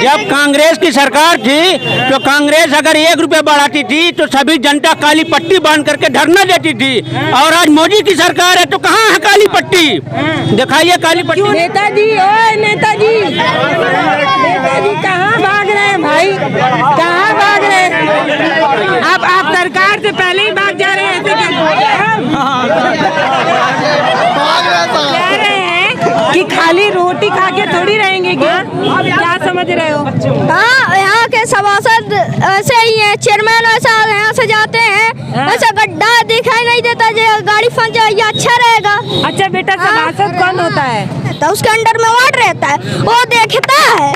जब कांग्रेस की सरकार थी तो कांग्रेस अगर 1 रुपया बढ़ाती थी तो सभी जनता काली पट्टी बांध करके धरना देती थी। और आज मोदी की सरकार है तो कहाँ है काली पट्टी? दिखाइए काली पट्टी। नेताजी, ओए नेताजी, नेताजी कहाँ भाग रहे हैं भाई? कहाँ भाग रहे हैं? आप सरकार से पहले ही भाग जा रहे हैं। ऐसे कह रहे हैं कि खाली रोटी खा के थोड़ी रहेंगे क्या? क्या समझ रहे हो? हाँ, यहाँ के सभासद ऐसे ही है, चेयरमैन ऐसा यहाँ से जाते हैं, ऐसा गड्ढा दिखाई नहीं देता, जो गाड़ी फंस जाए ये अच्छा रहेगा। अच्छा बेटा, सभासद कौन होता है? तो उसके अंडर में वार्ड रहता है, वो देखता है।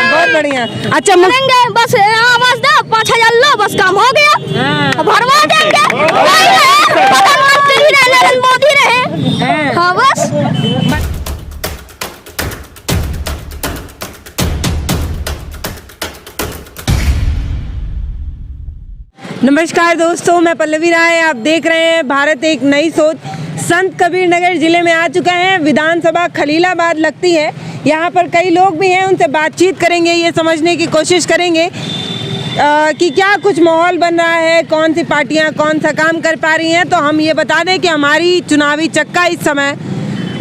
बहुत बढ़िया। अच्छा करेंगे बस, आवाज दो 5000 लो, बस काम हो गया, भरवा देंगे। प्रधानमंत्री रहे, नरेंद्र मोदी रहे, हाँ बस। नमस्कार दोस्तों, मैं पल्लवी राय, आप देख रहे हैं भारत एक नई सोच। संत कबीर नगर जिले में आ चुका है, विधानसभा खलीलाबाद लगती है। यहाँ पर कई लोग भी हैं, उनसे बातचीत करेंगे, ये समझने की कोशिश करेंगे कि क्या कुछ माहौल बन रहा है, कौन सी पार्टियाँ कौन सा काम कर पा रही हैं। तो हम ये बता दें कि हमारी चुनावी चक्का इस समय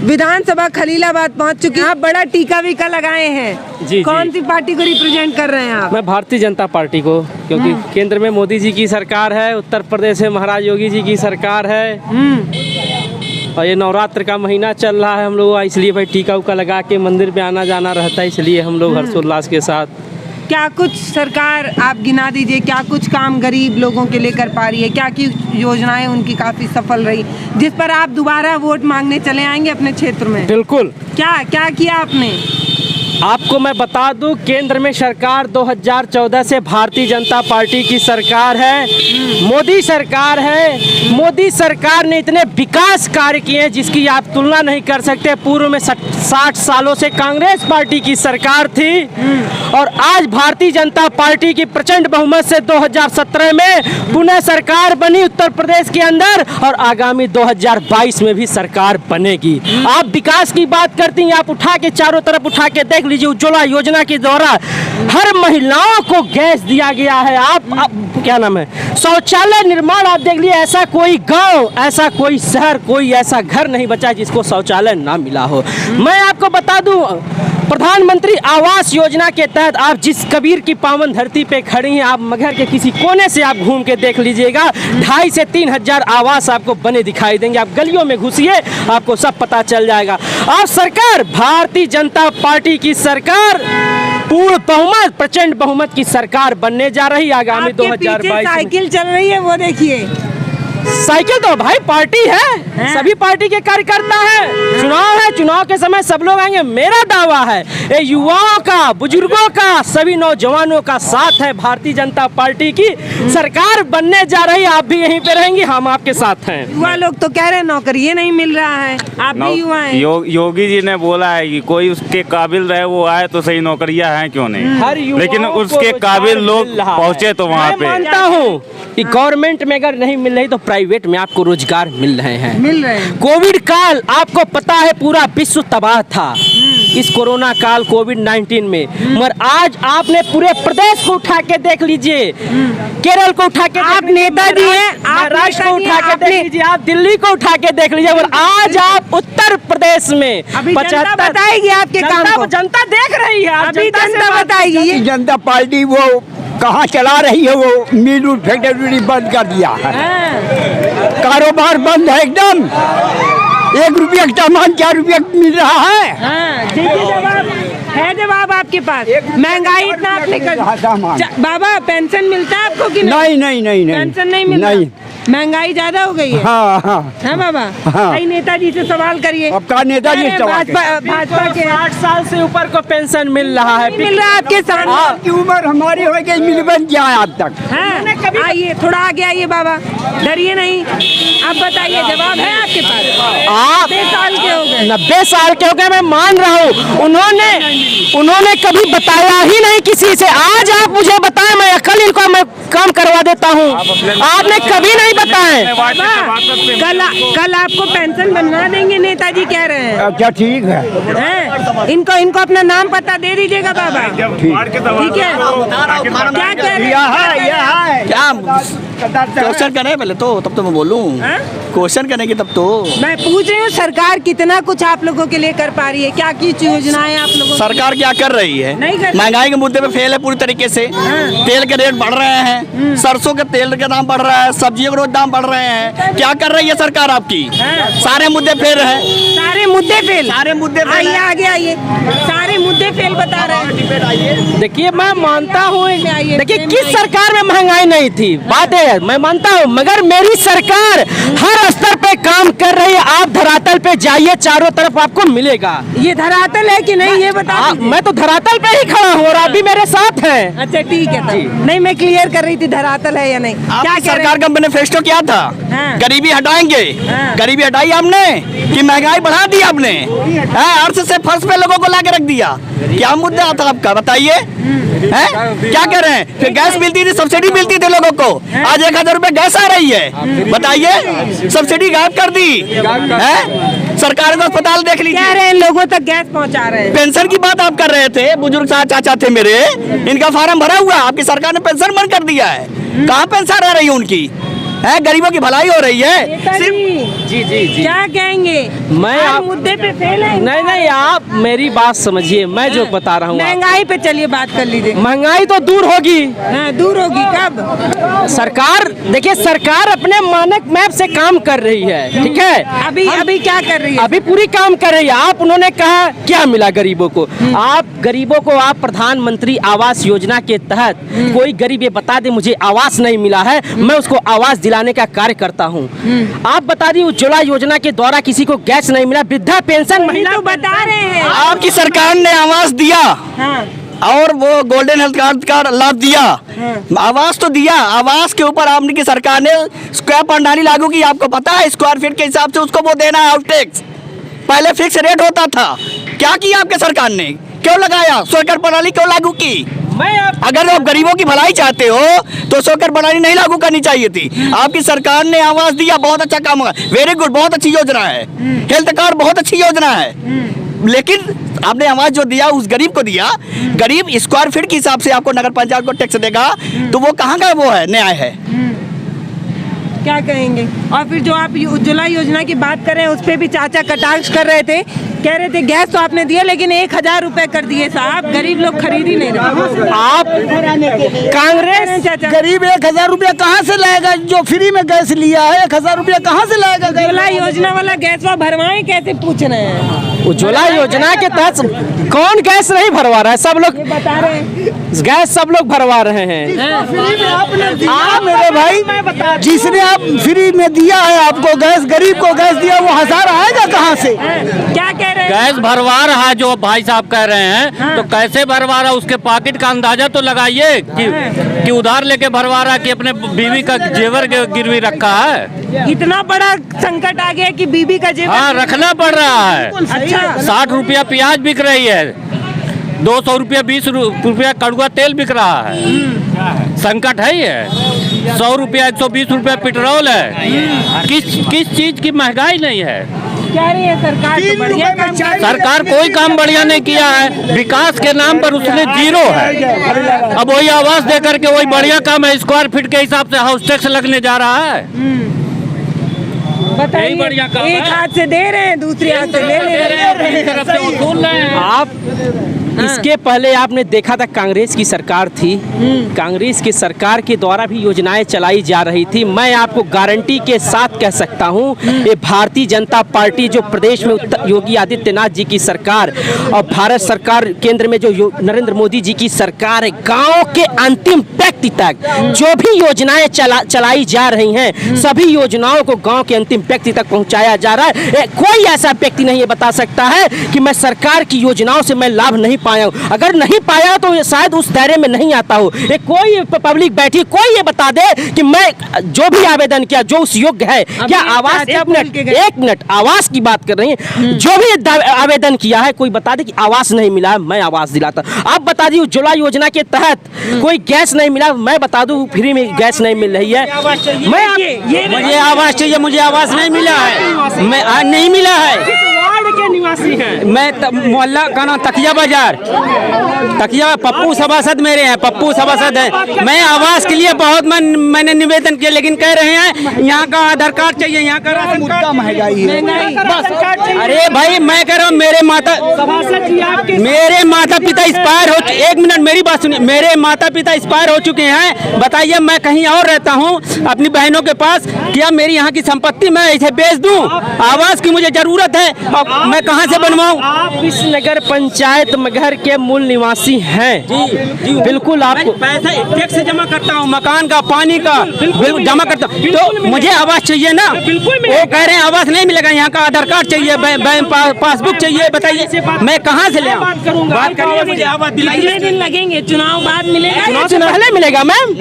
विधानसभा खलीलाबाद पहुंच चुकी है। आप बड़ा टीका वीका लगाए हैं जी, कौन सी पार्टी को रिप्रेजेंट कर रहे हैं आप? मैं भारतीय जनता पार्टी को, क्योंकि केंद्र में मोदी जी की सरकार है, उत्तर प्रदेश में महाराज योगी जी की सरकार है और ये नवरात्र का महीना चल रहा है। हम लोग इसलिए भाई टीका उका लगा के मंदिर में आना जाना रहता है, इसलिए हम लोग हर्षोल्लास के साथ। क्या कुछ सरकार आप गिना दीजिए, क्या कुछ काम गरीब लोगों के लिए कर पा रही है? क्या की योजनाएं उनकी काफी सफल रही, जिस पर आप दोबारा वोट मांगने चले आएंगे अपने क्षेत्र में? बिल्कुल। क्या क्या किया आपने? आपको मैं बता दूं, केंद्र में सरकार 2014 से भारतीय जनता पार्टी की सरकार है, मोदी सरकार है। मोदी सरकार ने इतने विकास कार्य किए हैं जिसकी आप तुलना नहीं कर सकते। पूर्व में 60 सालों से कांग्रेस पार्टी की सरकार थी और आज भारतीय जनता पार्टी की प्रचंड बहुमत से 2017 में पुनः सरकार बनी उत्तर प्रदेश के अंदर और आगामी 2022 में भी सरकार बनेगी। आप विकास की बात करती हैं, आप उठा के चारों तरफ उठा के देख लीजिए, उज्ज्वला योजना के द्वारा हर महिलाओं को गैस दिया गया है। आप क्या नाम है, शौचालय निर्माण आप देख लीजिए, ऐसा कोई गांव, ऐसा कोई शहर, कोई ऐसा घर नहीं बचा जिसको शौचालय ना मिला हो। मैं आपको बता दूं, प्रधानमंत्री आवास योजना के तहत आप जिस कबीर की पावन धरती पे खड़ी हैं, आप मगहर के किसी कोने से आप घूम के देख लीजिएगा, 2,500 से 3,000 आवास आपको बने दिखाई देंगे। आप गलियों में घुसिए, आपको सब पता चल जाएगा। और सरकार, भारतीय जनता पार्टी की सरकार पूर्ण बहुमत, प्रचंड बहुमत की सरकार बनने जा रही है आगामी 2022। साइकिल चल रही है, वो देखिए। साइकिल तो भाई पार्टी है, सभी पार्टी के कार्यकर्ता है। चुनाव है, चुनाव के समय सब लोग आएंगे। मेरा दावा है ये युवाओं का, बुजुर्गों का, सभी नौजवानों का साथ है। भारतीय जनता पार्टी की सरकार बनने जा रही है, आप भी यहीं पे रहेंगे, हम आपके साथ हैं। युवा लोग तो कह रहे हैं नौकरी नहीं मिल रहा है, आप भी युवा हैं। योगी जी ने बोला है कि कोई उसके काबिल रहे वो आए तो सही, नौकरियां हैं क्यों नहीं? हर युवा लेकिन उसके काबिल लोग पहुंचे तो वहाँ पे। मानता हूँ कि गवर्नमेंट में अगर नहीं मिल रही तो प्राइवेट में आपको रोजगार मिल रहे हैं। कोविड काल आपको पता है, पूरा विश्व तबाह था इस कोरोना काल कोविड-19 में, मगर आज आपने पूरे प्रदेश को उठा के देख लीजिए, केरल को उठा के, आप नेताजी हैं, महाराष्ट्र को उठा के देख लीजिए, आप दिल्ली को उठा के देख लीजिए, और आज आप उत्तर प्रदेश में 75 बताएगी आपके काम को। जनता देख रही है, अभी जनता बताएगी। जनता पार्टी वो कहाँ चला रही है, वो मिल फैक्ट्री बंद कर दिया है, कारोबार बंद है एकदम। 1 रुपया का सामान 4 रुपया मिल रहा है। जवाब आपके पास। महंगाई इतना आपने बाबा, पेंशन मिलता है आपको कि नहीं? नहीं पेंशन नहीं मिलता, महंगाई ज्यादा हो गई है। हाँ बाबा, कई नेताजी से सवाल करिए। नेताजी भाजपा के 60 साल से ऊपर को पेंशन मिल रहा है, मिल रहा है आपके साथ की उम्र हमारी हो गई, मिल बन गया आज तक। आइए, थोड़ा आगे आइए बाबा, डरिए नहीं। आप बताइए, जवाब है आपके पास? आप 90 साल के हो गए। 90 साल के हो गए, मैं मान रहा हूँ। उन्होंने कभी बताया ही नहीं किसी से। आज आप मुझे बताएं, मैं कल इनको मैं काम करवा देता हूँ। आपने कभी नहीं बताया। कल आपको पेंशन बनवा देंगे, नेताजी कह रहे हैं। अच्छा ठीक है। हैं? इनको अपना नाम पता दे दीजिएगा बाबा, ठीक है? क्या कह रहे हैं? क्या क्वेश्चन करें पहले तो, तब तो मैं बोलूं। हाँ? क्वेश्चन करेंगे तब तो। मैं पूछ रही हूँ, सरकार कितना कुछ आप लोगों के लिए कर पा रही है? क्या की योजनाएं आप लोगों की? सरकार क्या कर रही है? नहीं कर रही। महंगाई के मुद्दे पे फेल है पूरी तरीके से। तेल के रेट बढ़ रहे हैं, सरसों के तेल के दाम बढ़ रहा है, सब्जियों के रोज दाम बढ़ रहे हैं। क्या कर रही है सरकार आपकी? सारे मुद्दे फेल है। सारे मुद्दे फेल। सारे मुद्दे फेल आइए, है। आगे आइए। सारे मुद्दे फेल बता रहे हैं। देखिए, मैं मानता हूँ, आइए, देखिए फ्रेम किस में सरकार में महंगाई नहीं थी, बात है, मैं मानता हूँ, मगर मेरी सरकार हर स्तर पे काम कर रही है। आप धरातल पे जाइए, चारों तरफ आपको मिलेगा। ये धरातल है कि नहीं, ये बता दीजिए। मैं तो धरातल पे ही खड़ा हूँ और आप भी मेरे साथ हैं। अच्छा ठीक है, नहीं मैं क्लियर कर रही थी धरातल है या नहीं। क्या आपकी कह रहे सरकार का मैनिफेस्टो क्या था? हाँ। गरीबी हटाएंगे। हाँ। गरीबी हटाई आपने कि महंगाई बढ़ा दी आपने? अर्थ से फर्श पे लोगों को लाके रख दिया। क्या मुद्दा था आपका, बताइए? हैं? क्या कह रहे हैं? फिर गैस मिलती थी, सब्सिडी मिलती थी लोगों को, आज 1000 रुपए गैस आ रही है। बताइए, सब्सिडी गायब कर दी है सरकार को। अस्पताल देख लीजिए, कह रहे हैं लोगों तक गैस पहुंचा रहे हैं। पेंशन की बात आप कर रहे थे, बुजुर्ग चाचा थे मेरे, इनका फार्म भरा हुआ, आपकी सरकार ने पेंशन बंद कर दिया है। कहाँ पेंशन रह रही है उनकी? है, गरीबों की भलाई हो रही है। नेताजी, जी जी जी, क्या कहेंगे? मैं हर आप मुद्दे पे फेल है। नहीं नहीं, आप मेरी बात समझिए, मैं जो बता रहा हूँ। महंगाई पे चलिए बात कर लीजिए। महंगाई तो दूर होगी। हाँ, दूर होगी कब? सरकार, देखिए, सरकार अपने मानक मैप से काम कर रही है, ठीक है? अभी क्या कर रही है? अभी पूरी काम कर रही है। आप, उन्होंने कहा क्या मिला गरीबों को? आप गरीबों को, आप प्रधानमंत्री आवास योजना के तहत कोई गरीब ये बता दे मुझे आवास नहीं मिला है, मैं उसको आवास दिलाने का कार्य करता हूं। आप बता दी, उज्ज्वला योजना के द्वारा किसी को गैस नहीं मिला, वृद्धा पेंशन महिला तो बता रहे हैं। आपकी सरकार ने आवास दिया हाँ। और वो गोल्डन हेल्थ कार्ड का लाभ दिया। आवास तो दिया, आवास के ऊपर आपने की सरकार ने स्क्वायर प्रणाली लागू की। आपको पता है, स्क्वायर फीट के हिसाब से उसको वो देना है, हाउस टैक्स। पहले फिक्स रेट होता था। क्या किया आपके सरकार ने? क्यों लगाया? स्क्वायर प्रणाली क्यों लागू की? अगर आप गरीबों की भलाई चाहते हो तो स्क्वायर प्रणाली नहीं लागू करनी चाहिए थी। आपकी सरकार ने आवास दिया, बहुत अच्छा काम हुआ, वेरी गुड, बहुत अच्छी योजना है। हेल्थ कार्ड बहुत अच्छी योजना है, लेकिन आपने आवास जो दिया उस गरीब को दिया। गरीब स्क्वायर फीट के हिसाब से आपको नगर पंचायत को टैक्स देगा, तो वो कहाँ का वो है, न्याय है? क्या कहेंगे? और फिर जो आप उज्ज्वला योजना की बात कर रहे हैं, उस पे भी चाचा कटाक्ष कर रहे थे, कह रहे थे गैस तो आपने दिया लेकिन 1000 रुपए कर दिए साहब, गरीब लोग खरीद ही नहीं रहे। आप कांग्रेस चाचा, गरीब 1000 रुपया कहाँ से लाएगा? जो फ्री में गैस लिया है 1000 रुपया कहाँ से लाएगा? उज्ज्वला योजना वाला गैस वो भरवाएं कैसे, पूछ रहे हैं। उज्ज्वला योजना के तहत कौन गैस नहीं भरवा रहा है? सब लोग बता रहे हैं गैस सब लोग भरवा रहे हैं। आप मेरे भाई, जिसने आप फ्री में दिया है आपको गैस, गरीब को गैस दिया, वो 1000 आएगा कहाँ से? क्या कह रहे हैं? गैस भरवा रहा है जो भाई साहब कह रहे हैं, तो कैसे भरवा रहा है? उसके पॉकेट का अंदाजा तो लगाइए कि उधार लेके भरवा रहा है कि अपने बीवी का जेवर गिरवी रखा है। इतना बड़ा संकट आ गया कि बीबी का जेवर, हाँ, रखना पड़ रहा है। अच्छा, 60 रुपया प्याज बिक रही है, 200 रुपया 20 रुपया कड़ुआ तेल बिक रहा है। संकट है ये। 100 रुपया 120 रुपया पेट्रोल है। किस चीज की महंगाई नहीं है? कह रही है सरकार तो बढ़िया काम कर रही है। सरकार कोई काम बढ़िया नहीं किया है, विकास के नाम पर उसने जीरो है। अब वही आवास दे करके वही बढ़िया काम है, स्क्वायर फीट के हिसाब से हाउस टैक्स लगने जा रहा है। बताइए, बढ़िया काम एक है। हाथ से दे रहे हैं, दूसरी हाथ से ले रहे हैं। आप इसके पहले आपने देखा था कांग्रेस की सरकार थी, कांग्रेस की सरकार के द्वारा भी योजनाएं चलाई जा रही थी। मैं आपको गारंटी के साथ कह सकता हूं, ये भारतीय जनता पार्टी जो प्रदेश में योगी आदित्यनाथ जी की सरकार और भारत सरकार केंद्र में जो नरेंद्र मोदी जी की सरकार है, गांव के अंतिम व्यक्ति तक जो भी योजनाएं चलाई जा रही हैं, सभी योजनाओं को गांव के अंतिम व्यक्ति तक पहुंचाया जा रहा है। कोई ऐसा व्यक्ति नहीं ये बता सकता है कि मैं सरकार की योजनाओं से मैं लाभ नहीं पाया हूँ। अगर नहीं पाया तो ये शायद उस दायरे में नहीं आता हो। ये कोई पब्लिक बैठी, कोई ये बता दे कि मैं जो भी आवेदन किया जो उस योग्य है क्या आवास, एक मिनट आवास की बात कर रही है, जो भी आवेदन किया है कोई बता दे कि आवास नहीं मिला है, मैं आवास दिलाता। आप बता दी उज्ज्वला योजना के तहत कोई गैस नहीं मिला, मैं बता दूं फ्री में गैस नहीं मिल रही है। मैं मुझे आवास चाहिए, मुझे आवास नहीं मिला है, मैं नहीं मिला है। के निवासी हैं मैं मोहल्ला का नाम तकिया बाजार, तकिया पप्पू सभासद मेरे हैं, पप्पू सभासद है। मैं आवास के लिए बहुत मैंने निवेदन किया, लेकिन कह रहे हैं यहाँ का आधार कार्ड चाहिए, यहाँ का राशन कार्ड महंगाई है। अरे भाई मैं कह रहा हूँ मेरे माता पिता एक्सपायर हो, एक मिनट मेरी बात सुनिए, मेरे माता पिता एक्सपायर हो चुके हैं। बताइए मैं कहीं और रहता हूँ अपनी बहनों के पास, क्या मेरी यहाँ की संपत्ति मैं इसे बेच दूँ? आवास की मुझे जरूरत है, मैं कहां से बनवाऊं? आप इस नगर पंचायत मगहर के मूल निवासी हैं। जी बिल्कुल, आपको पैसा टैक्स जमा करता हूं, मकान का, पानी का बिल्कुल जमा करता हूं, तो मुझे आवास चाहिए ना। वो कह रहे हैं आवास नहीं मिलेगा, यहाँ का आधार कार्ड चाहिए, बैंक पासबुक चाहिए। बताइए मैं कहां से ले आऊं? बात करिए, मुझे आवास दिलाइए। दिन लगेंगे, चुनाव बाद मिलेगा, चुनाव से पहले मिलेगा मैम,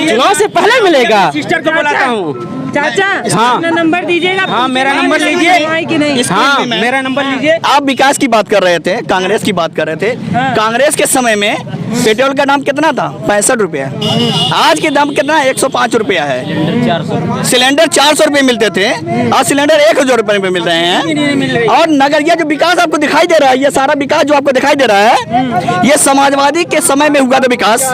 चुनाव से पहले मिलेगा। सिस्टर को बुलाता हूँ। चाचा हाँ। अपना नंबर दीजिएगा। हाँ मेरा नंबर लीजिए कि नहीं? हाँ मेरा नंबर लीजिए। आप विकास की बात कर रहे थे, कांग्रेस की बात कर रहे थे। कांग्रेस के समय में पेट्रोल का दाम कितना था? 65 रुपया। आज के दाम कितना? 105 रुपया है। सिलेंडर 400 रुपये मिलते थे, आज सिलेंडर 1000 रुपये में मिल रहे हैं। और नगरिया जो विकास आपको दिखाई दे रहा है, ये सारा विकास जो आपको दिखाई दे रहा है, ये समाजवादी के समय में हुआ था विकास।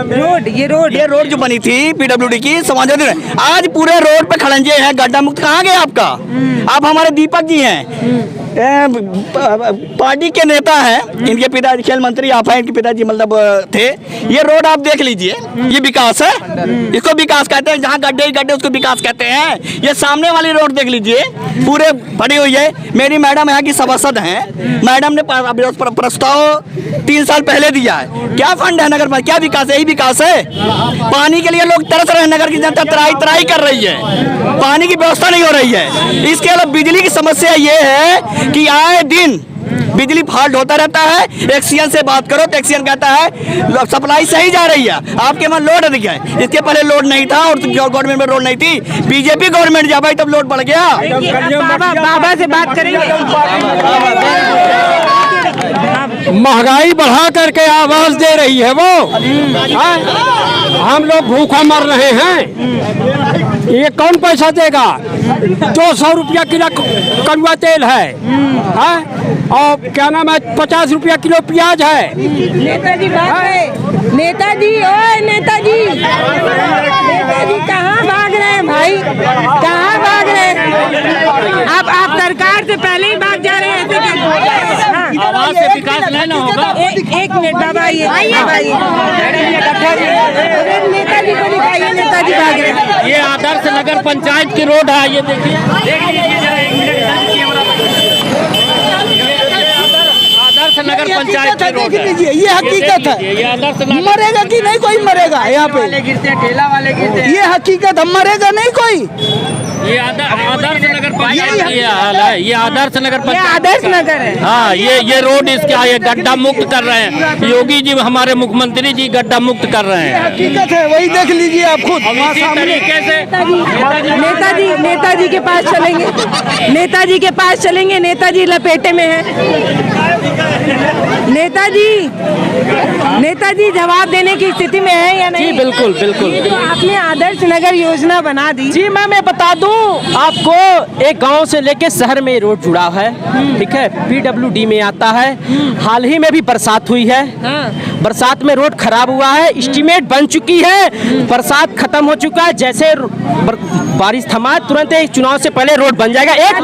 ये रोड जो बनी थी पीडब्ल्यूडी की, समाजवादी ने, आज पूरे रोड पे खड़ंजे हैं, गड्ढा मुक्त कहाँ गए आपका? आप हमारे दीपक जी हैं, पार्टी के नेता हैं, इनके पिताजी खेल मंत्री आप हैं, इनके पिताजी मतलब थे। ये रोड आप देख लीजिए, ये विकास है, इसको विकास कहते हैं। जहाँ गड्ढे ही गड्ढे उसको विकास कहते हैं। ये सामने वाली रोड देख लीजिए, पूरे भरी हुई है। मेरी मैडम यहाँ की सभासद हैं, मैडम ने प्रस्ताव 3 साल पहले दिया है। क्या फंड है नगर पर? क्या विकास है? यही विकास है। पानी के लिए लोग तरस रहे हैं, नगर की जनता त्राही कर रही है, पानी की व्यवस्था नहीं हो रही है। इसके अलावा बिजली की समस्या ये है कि आए दिन बिजली फॉल्ट होता रहता है। एक्सीएन से बात करो तो एक्सीएन कहता है सप्लाई सही जा रही है, आपके वहाँ लोड अधिक है। इसके पहले लोड नहीं था और गवर्नमेंट में लोड नहीं थी, बीजेपी गवर्नमेंट जब आई तब लोड बढ़ गया। बाबा से बात करेंगे। महंगाई बढ़ा करके आवाज दे रही है वो। हम लोग भूखा मर रहे हैं, ये कौन पैसा देगा? 200 रुपया किलो कड़ुआ तेल है, और क्या नाम है 50 रुपया किलो प्याज है। नेताजी बात है, नेताजी ओए नेताजी, नेताजी कहाँ भाग रहे हैं भाई, कहाँ भाग रहे हैं? आप सरकार से पहले ही भाग जा रहे हैं ऐसे कैसे? आवास से विकास नहीं ना होगा। एक मिनट बाबा, ये नेताजी को दिखाइए, नेताजी भाग रहे हैं। ये आदर्श नगर पंचायत की रोड है, ये देखिए, आदर्श नगर पंचायत की रोड है। ये हकीकत है, ये आदर्श मरेगा कि नहीं कोई मरेगा यहाँ पे? ठेला वाले गिरते, ये हकीकत है, मरेगा नहीं कोई। ये आदर्श नगर पंचायत ये हाल है, ये आदर्श नगर ये पंचायत आदर्श नगर है। हाँ, ये रोड इसका ये गड्ढा मुक्त कर रहे हैं। योगी जी हमारे मुख्यमंत्री जी गड्ढा मुक्त कर रहे हैं। हकीकत है, वही देख लीजिए आप खुद। इसी तरीके से नेताजी के पास चलेंगे, नेताजी के पास चलेंगे। नेताजी लपेटे में है। नेताजी जवाब देने की स्थिति में है या नहीं? जी बिल्कुल बिल्कुल। ये जो आपने आदर्श नगर योजना बना दी, जी मैं बता दूं आपको, एक गांव से लेके शहर में रोड जुड़ा है, ठीक है, पीडब्ल्यूडी में आता है। हाल ही में भी बरसात हुई है, बरसात में रोड खराब हुआ है, एस्टीमेट बन चुकी है, बरसात खत्म हो चुका है, जैसे बारिश थमा तुरंत एक चुनाव से पहले रोड बन जाएगा। एक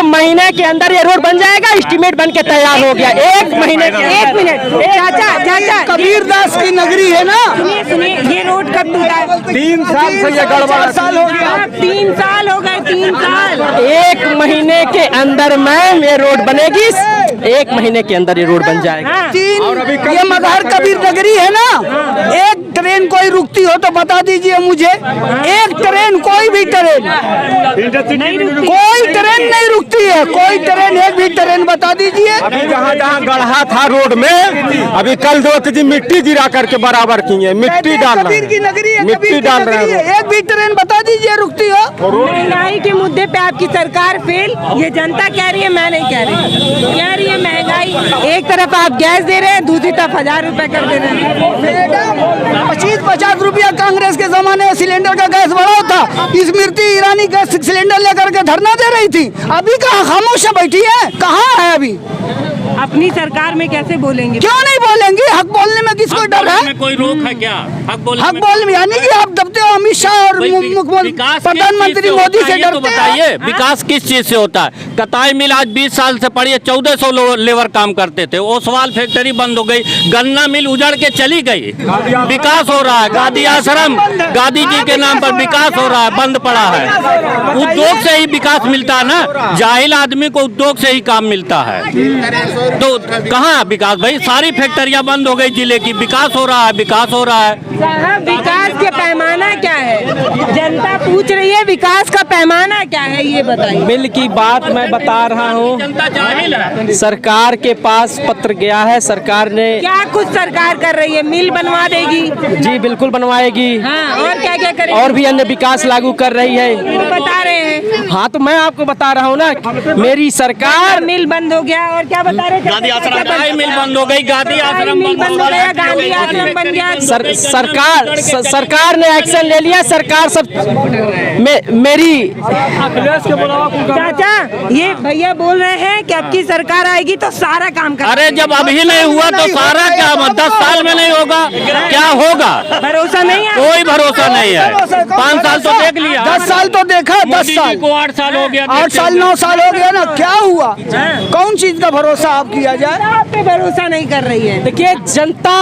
महीने के अंदर ये रोड बन जाएगा, एस्टीमेट बन के तैयार हो गया। एक मिनट चाचा कबीरदास की नगरी है ना। सुनिए, ये रोड कब टूटा है? 3 साल से ये गड़बड़ साल हो गया। 3 साल हो गए, 3 साल। 1 महीने के अंदर मैम ये रोड बनेगी, 1 महीने के अंदर ये रोड बन जाएगा। ये मगहर कबीर नगरी है ना, एक ट्रेन कोई रुकती हो तो बता दीजिए मुझे। एक ट्रेन, कोई भी ट्रेन, कोई ट्रेन नहीं रुकती है, कोई ट्रेन, एक भी ट्रेन बता दीजिए। अभी जहाँ जहाँ गढ़ा था रोड में, अभी कल 2 केजी मिट्टी गिरा करके बराबर किए, मिट्टी डाल रहे कबीर की नगरी है, हैं, मिट्टी डाल रहे हैं। एक भी ट्रेन बता दीजिए रुकती हो। महंगाई के मुद्दे पे आपकी सरकार फेल, ये जनता कह रही है, मैं नहीं कह रही। कह रही है महंगाई, एक तरफ आप गैस दे रहे हैं, दूसरी तरफ 1000 रुपए कर दे रहे हैं। 50 रुपया कांग्रेस के जमाने में सिलेंडर का गैस बढ़ा था। स्मृति ईरानी गैस सिलेंडर लेकर के धरना दे रही थी, अभी कहाँ खामोश बैठी है, कहाँ है अभी? अपनी सरकार में कैसे बोलेंगे? क्यों नहीं बोलेंगे? हक बोलने में किसको डर है? कोई रोक है क्या? हक बोलने यानी कि आप दबते हो अमित शाह और प्रधानमंत्री मोदी से डरते हैं? बताइए, विकास किस चीज से होता है? कताई मिल आज 20 साल से पड़ी है, 1400 लेबर काम करते थे, ओसवाल फैक्ट्री बंद हो गई, गन्ना मिल उजड़ के चली गई। विकास हो रहा है, गांधी आश्रम गांधी जी के नाम पर विकास हो रहा है, बंद पड़ा है। उद्योग से ही विकास मिलता है ना, जाहिल आदमी को उद्योग से ही काम मिलता है। तो कहाँ विकास भाई? सारी फैक्ट्रियां बंद हो गई जिले की, विकास हो रहा है, विकास हो रहा है। साहब विकास के पैमाना क्या है? जनता पूछ रही है विकास का पैमाना क्या है, ये बताइए। मिल की बात मैं बता रहा हूँ, जनता जाहिल है। सरकार के पास पत्र गया है, सरकार ने क्या कुछ सरकार कर रही है? मिल बनवा देगी? जी बिल्कुल बनवाएगी। हाँ, और क्या क्या करेगी? और भी अन्य विकास लागू कर रही है। बता रहे हैं। हाँ तो मैं आपको बता रहा हूँ ना, मेरी सरकार। मिल बंद हो गया, और क्या बता रहे थे? गांधी आश्रम मिल बंद हो गई, गांधी आश्रम मिल बंद हो गया, गांधी आश्रम बन गया। सरकार ने एक्शन ले लिया। सरकार सब मेरी चाचा, ये भैया बोल रहे हैं कि अब की सरकार आएगी तो सारा काम कर। अरे जब अभी नहीं हुआ तो सारा क्या 10 साल में नहीं होगा? क्या होगा? भरोसा नहीं है, कोई भरोसा नहीं है। 5 साल तो देख लिया, 10 साल तो देखा, 10 साल को 8 साल हो गया, 8 साल 9 साल हो गया ना, क्या हुआ? कौन चीज का भरोसा आप किया जाए? आप पे भरोसा नहीं कर रही है। देखिए जनता,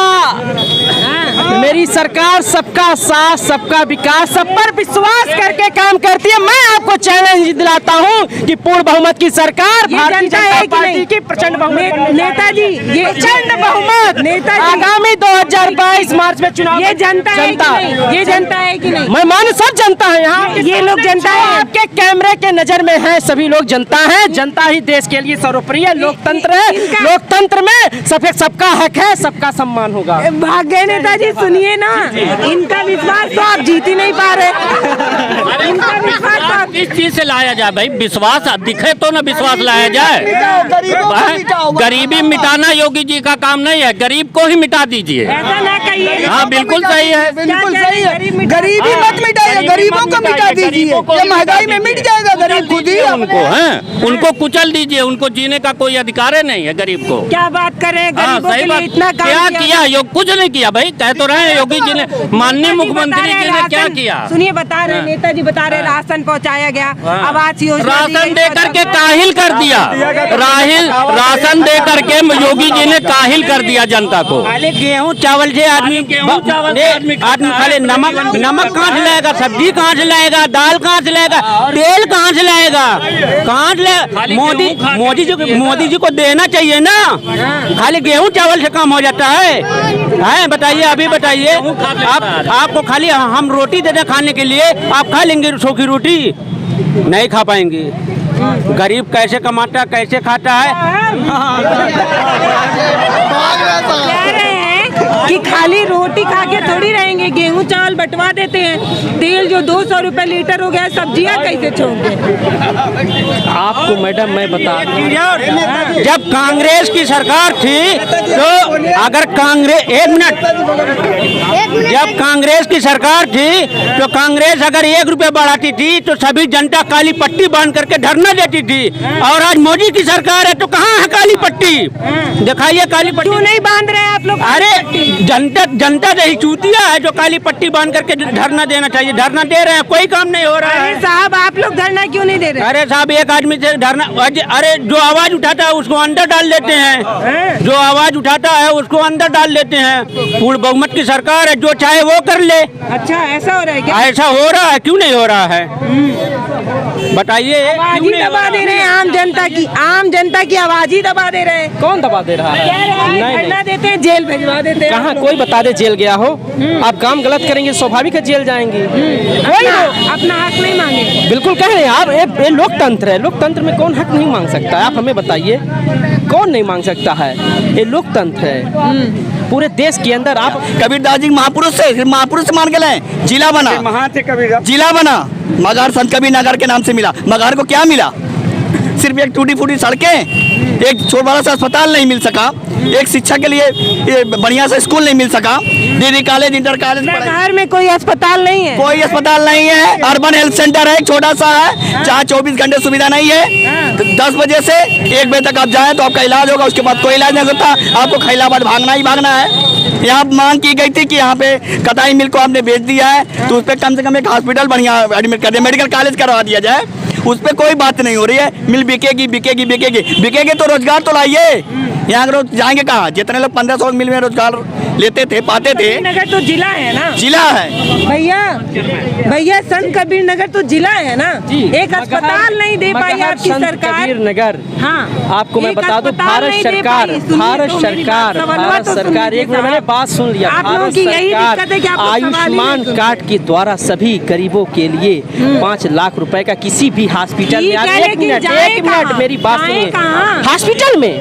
मेरी सरकार सबका साथ, सबका विकास, सब पर विश्वास करके काम करती है। मैं आपको चैलेंज दिलाता हूँ कि पूर्ण बहुमत की सरकार, भारतीय जनता पार्टी की प्रचंड बहुमत, नेताजी ये प्रचंड बहुमत, नेताजी आगामी 2022 मार्च में चुनाव, ये जनता है कि नहीं? ये जनता है कि नहीं? मैं मानो सब जनता है यहाँ, ये लोग जनता है। आपके कैमरे के नजर में है, सभी लोग जनता है। जनता ही देश के लिए सर्वोपरि है, लोकतंत्र है। लोकतंत्र में सबका हक है, सबका सम्मान होगा। भाग गए नेताजी, सुनिए ना, इनका विश्वास तो आप जीत ही नहीं पा रहे। इनका विश्वास तो आप किस चीज से लाया जाए भाई? विश्वास दिखे तो ना विश्वास लाया जाए। गरीबी मिटाना योगी जी का काम नहीं है, गरीब को ही मिटा दीजिए। ऐसा ना कहिए। हाँ बिल्कुल सही है, बिल्कुल सही है। गरीबी मत मिटाइए, गरीबों को मिटा दीजिए। ये महंगाई में मिट जाएगा गरीब खुद ही। उनको हैं, उनको कुचल दीजिए, उनको जीने का कोई अधिकार नहीं है गरीब को। क्या बात करें, हाँ गरीबों सही के बात। लिए इतना क्या काम किया? योग कुछ नहीं किया भाई, कह तो रहे हैं योगी जी ने, माननीय मुख्यमंत्री जी ने क्या किया? सुनिए, बता रहे नेताजी बता रहे राशन पहुंचाया गया, आवास योजना, राशन दे करके काहिल कर दिया। राशन दे करके योगी जी ने काहिल कर दिया जनता को। खाली गेहूँ चावल से आदमी आदमी खाली नमक कहाँ से लाएगा, सब्जी कहाँ से लाएगा, दाल कहाँ से लाएगा, तेल कहाँ से लाएगा, कहाँ से लाएगा? मोदी जी को देना चाहिए ना। खाली गेहूँ चावल से काम हो जाता है बताइए, अभी बताइए। आपको खाली हम रोटी दे दें खाने के लिए, आप खा लेंगे सूखी रोटी? नहीं खा पाएंगे। गरीब कैसे कमाता, कैसे खाता है? कह रहे हैं कि खाली रोटी खा के थोड़ी रहेंगे, गेहूं चावल बंटवा देते हैं। तेल जो 200 रुपए लीटर हो गया, सब्जियां कैसे छोड़ेंगे? आपको मैडम मैं बता, जब कांग्रेस की सरकार थी तो अगर कांग्रेस, एक मिनट, जब कांग्रेस की सरकार थी तो कांग्रेस अगर 1 रुपया बढ़ाती थी तो सभी जनता काली पट्टी बांध करके धरना देती थी। और आज मोदी की सरकार है तो कहाँ है काली पट्टी? दिखाइए काली पट्टी। क्यों नहीं बांध रहे आप लोग? अरे जनता नहीं चूतिया है जो काली पट्टी बांध करके धरना देना चाहिए। धरना दे रहे हैं, कोई काम नहीं हो रहा है। अरे साहब, आप लोग धरना क्यों नहीं दे रहे? अरे साहब, एक आदमी से धरना, अरे जो आवाज उठाता है उसको अंदर डाल देते हैं, जो आवाज उठाता है उसको अंदर डाल देते हैं। पूर्ण बहुमत की सरकार है, जो चाहे वो कर ले। अच्छा, ऐसा हो रहा है क्या? ऐसा हो रहा है, क्यों नहीं हो रहा है? बताइए आवाज ही दबा दे रहे हैं आम जनता की आवाज ही दबा दे रहे हैं। कौन दबा दे रहा कह रहे हैं है? धरना देते हैं जेल भिजवा देते हैं। कहाँ कोई बता दे जेल गया हो? आप काम गलत करेंगे स्वाभाविक है जेल जाएंगे। अपना हक नहीं मांगे। बिल्कुल कह रहे हैं आप, ये लोकतंत्र है, लोकतंत्र में कौन हक नहीं मांग सकता है? आप हमें बताइए कौन नहीं मांग सकता है? ये लोकतंत्र है पूरे देश के अंदर। आप कबीरदास जी महापुरुष से मान के लें, जिला बना, महान थे कबीर। जिला बना, मगर संत कबीर नगर के नाम से मिला। मगर को क्या मिला? सिर्फ एक टूटी फूटी सड़कें, एक छोटा बड़ा सा अस्पताल नहीं मिल सका, एक शिक्षा के लिए ये बढ़िया सा स्कूल नहीं मिल सका, डिग्री कॉलेज, इंटर कॉलेज, शहर में कोई अस्पताल नहीं है, कोई अस्पताल नहीं है। अर्बन हेल्थ सेंटर है, एक छोटा सा है, जहाँ 24 घंटे सुविधा नहीं है। 10 बजे से 1 बजे तक आप जाएं तो आपका इलाज होगा, उसके बाद कोई इलाज नहीं होता, आपको खैलाबाद भागना ही भागना है। यहाँ मांग की गई थी कि यहाँ पे कटाई मिल को आपने बेच दिया है तो उस पर कम से कम एक हॉस्पिटल बढ़िया एडमिट कर दिया, मेडिकल कॉलेज करवा दिया जाए। उस पर कोई बात नहीं हो रही है। मिल बिकेगी बिकेगी बिकेगी बिकेगी तो रोजगार तो लाइए। यहाँ रोज जाएंगे कहाँ? जितने लोग 1500 मिल में रोजगार लेते थे, पाते थे। नगर तो जिला है ना, जिला है भैया संत कबीर नगर तो जिला है ना। एक अस्पताल नहीं दे पाई आपकी सरकार। कबीर नगर, हाँ आपको मैं बता दूं, भारत सरकार एक मिनट मैंने बात सुन लिया। भारत सरकार आयुष्मान कार्ड के द्वारा सभी गरीबों के लिए 5 लाख रुपए का किसी भी हॉस्पिटल में, एक मिनट मेरी बात सुनिए, हॉस्पिटल में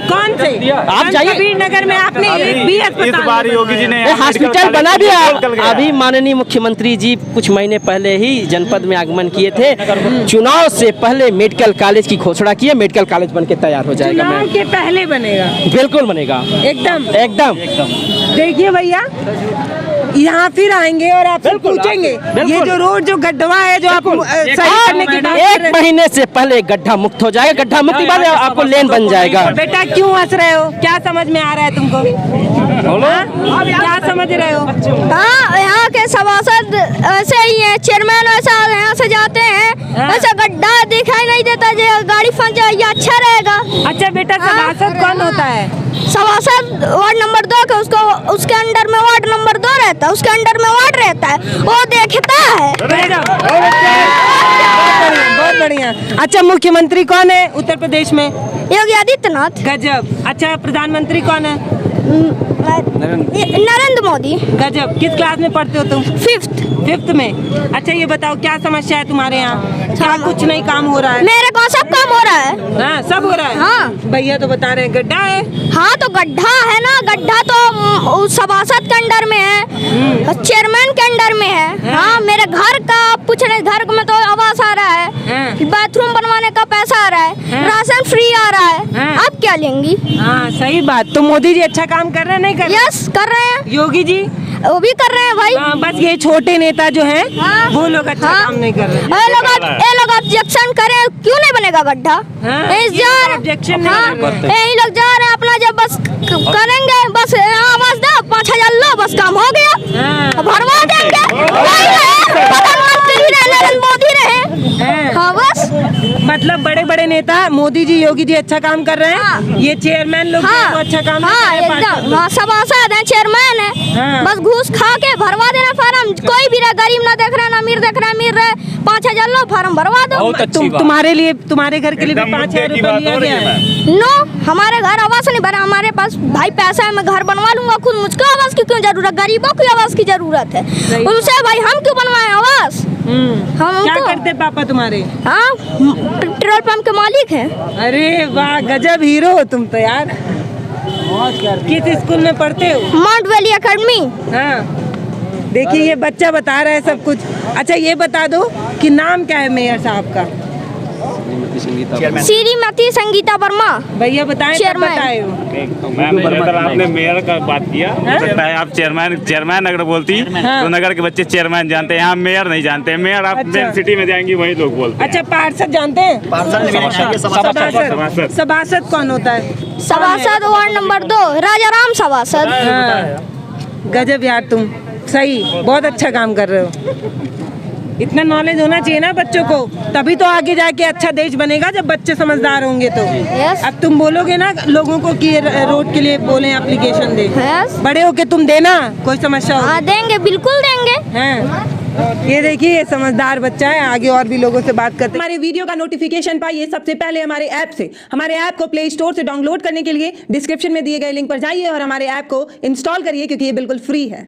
कौन से आप जाइए कबीर नगर में आपने एक भी अस्पताल योगी जी ने हॉस्पिटल बना दिया। अभी माननीय मुख्यमंत्री जी कुछ महीने पहले ही जनपद में आगमन किए थे, चुनाव से पहले मेडिकल कॉलेज की घोषणा की है। मेडिकल कॉलेज बन के तैयार हो जाएगा। चुनाव के पहले बनेगा, बिल्कुल बनेगा, एकदम। देखिए भैया, यहाँ फिर आएंगे और आपसे पूछेंगे ये जो रोड जो गड्ढवा है जो आप सही करने की बात कर रहे हैं। 1 महीने से पहले गड्ढा मुक्त हो जाएगा। गड्ढा मुक्त के बाद आपको लेन बन जाएगा। बेटा क्यों हंस रहे हो? क्या समझ में आ रहा है तुमको? क्या समझ रहे हो? हाँ, यहाँ के सभासद ऐसे ही है, चेयरमैन ऐसा यहाँ से जाते हैं, ऐसा गड्ढा दिखाई नहीं देता, जो गाड़ी फंस जाए ये अच्छा रहेगा। अच्छा बेटा, सभासद कौन होता है? सभासद वार्ड नंबर 2 के, उसके अंडर में वार्ड नंबर 2 रहता है, उसके अंडर में वार्ड रहता है, वो देखता है। बहुत बढ़िया। अच्छा, मुख्यमंत्री कौन है उत्तर प्रदेश में? योगी आदित्यनाथ। गजब। अच्छा, प्रधानमंत्री कौन है? नरेंद्र मोदी। गजब। किस क्लास में पढ़ते हो तुम? 5th में। अच्छा, ये बताओ क्या समस्या है तुम्हारे यहाँ? क्या कुछ नहीं काम हो रहा है? मेरे को सब काम हो रहा है। हाँ, सब हो रहा है। हाँ भैया तो बता रहे हैं गड्ढा है। हाँ तो गड्ढा है ना, गड्ढा तो सभासद के अंडर में है, चेयरमैन के अंडर में है। हाँ, मेरे घर का पूछ रहे, घर में तो आवास आ रहा है, बाथरूम बनवाने का पैसा आ रहा है, राशन फ्री आ रहा है। आप क्या लेंगी? हाँ सही बात। तो मोदी जी अच्छा काम कर रहे हैं नहीं कर रहे? यस कर रहे हैं। योगी जी वो भी कर रहे हैं भाई। बस ये छोटे नेता जो हैं वो लोग अच्छा काम नहीं कर रहे। ये लोग ऑब्जेक्शन करें, क्यों नहीं बनेगा गड्ढा? ऑब्जेक्शन यही लोग जा रहे हैं अपना, जब बस करेंगे, बस आवाज दो, 5000 लो, बस काम हो गया, भरवा देंगे। प्रधानमंत्री रहे, नरेंद्र मोदी रहे। हाँ बस, मतलब बड़े बड़े नेता मोदी जी, योगी जी अच्छा काम कर रहे हैं। ये चेयरमैन लोग हाँ, अच्छा काम हाँ एकदम, सभासद है, चेयरमैन है, बस घूस खा के भरवा देना फार्म। कोई भी रहे, गरीब ना देख रहे ना अमीर देख रहे, अमीर रहे 5000 लो, फार्म भरवा दो। तुम्हारे लिए, तुम्हारे घर के लिए 5000 रुपए लिया गया है? नो, हमारे घर आवास नहीं बना, हमारे पास भाई पैसा है, मैं घर बनवा लूंगा खुद। मुझको आवास की क्यों जरूरत? गरीबों की आवास की जरूरत है, उनसे भाई हम क्यों बनवाए आवास? हम क्या करते पापा तुम्हारे? हाँ, पेट्रोल पंप के मालिक हैं। अरे वाह, गजब हीरो हो तुम तो यार। किस स्कूल में पढ़ते हो? Mount valley academy. हाँ, देखिए ये बच्चा बता रहा है सब कुछ। अच्छा, ये बता दो कि नाम क्या है मेयर साहब का? श्रीमती संगीता वर्मा। भैया बताएं, चेयरमैन। बताए हो। मैम, अगर आपने मेयर का बात किया, हो सकता है आप चेयरमैन अगर बोलती तो नगर के बच्चे चेयरमैन जानते हैं, यहाँ मेयर नहीं जानते हैं। मेयर आप सिटी में जाएंगी वही लोग बोलते हैं। अच्छा, पार्षद जानते हैं? सभासद कौन होता है? सभासद वार्ड नंबर 2 राजा राम सभासद। गजब यार, तुम सही बहुत अच्छा काम कर रहे हो। इतना नॉलेज होना चाहिए ना बच्चों को, तभी तो आगे जाके अच्छा देश बनेगा जब बच्चे समझदार होंगे तो। अब तुम बोलोगे ना लोगों को कि रोड के लिए बोले एप्लीकेशन दे, बड़े होके तुम देना, कोई समस्या हो? हाँ देंगे, बिल्कुल देंगे। ये देखिए ये समझदार बच्चा है, आगे और भी लोगों से बात करते हैं। हमारे वीडियो का नोटिफिकेशन पाइए सबसे पहले हमारे ऐप से। हमारे ऐप को प्ले स्टोर से डाउनलोड करने के लिए डिस्क्रिप्शन में दिए गए लिंक पर जाइए और हमारे ऐप को इंस्टॉल करिए, क्योंकि ये बिल्कुल फ्री है।